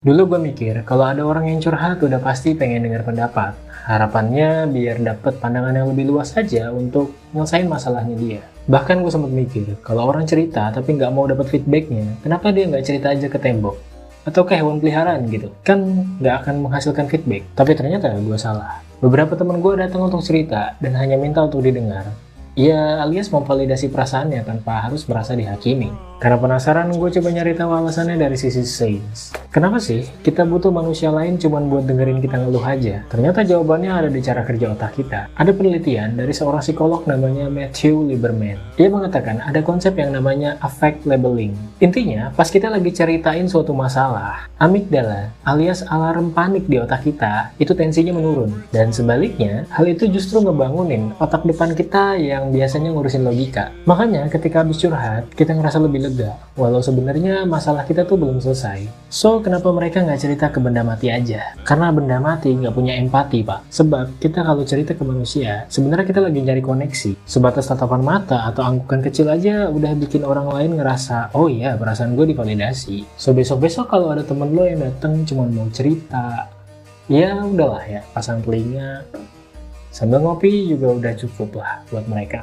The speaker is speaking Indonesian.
Dulu gue mikir, kalau ada orang yang curhat udah pasti pengen dengar pendapat. Harapannya biar dapet pandangan yang lebih luas aja untuk nyelesain masalahnya dia. Bahkan gue sempat mikir, kalau orang cerita tapi nggak mau dapat feedbacknya, kenapa dia nggak cerita aja ke tembok? Atau ke hewan peliharaan gitu? Kan nggak akan menghasilkan feedback. Tapi ternyata gue salah. Beberapa teman gue datang untuk cerita dan hanya minta untuk didengar. Ya alias memvalidasi perasaannya tanpa harus merasa dihakimi. Karena penasaran, gue coba nyari tahu alasannya dari sisi sains. Kenapa sih kita butuh manusia lain cuman buat dengerin kita ngeluh aja? Ternyata jawabannya ada di cara kerja otak kita. Ada penelitian dari seorang psikolog namanya Matthew Lieberman. Dia mengatakan ada konsep yang namanya affect labeling. Intinya, pas kita lagi ceritain suatu masalah, amigdala alias alarm panik di otak kita itu tensinya menurun. Dan sebaliknya, hal itu justru ngebangunin otak depan kita yang biasanya ngurusin logika. Makanya ketika habis curhat, kita ngerasa lebih lega, walau sebenarnya masalah kita tuh belum selesai. So, kenapa mereka nggak cerita ke benda mati aja? Karena benda mati nggak punya empati, Pak. Sebab kita kalau cerita ke manusia, sebenarnya kita lagi nyari koneksi. Sebatas tatapan mata atau anggukan kecil aja udah bikin orang lain ngerasa, oh iya, perasaan gue divalidasi. So, besok-besok kalau ada temen lo yang dateng cuma mau cerita, ya udahlah ya, pasang telinga, sambil ngopi juga udah cukup lah buat mereka.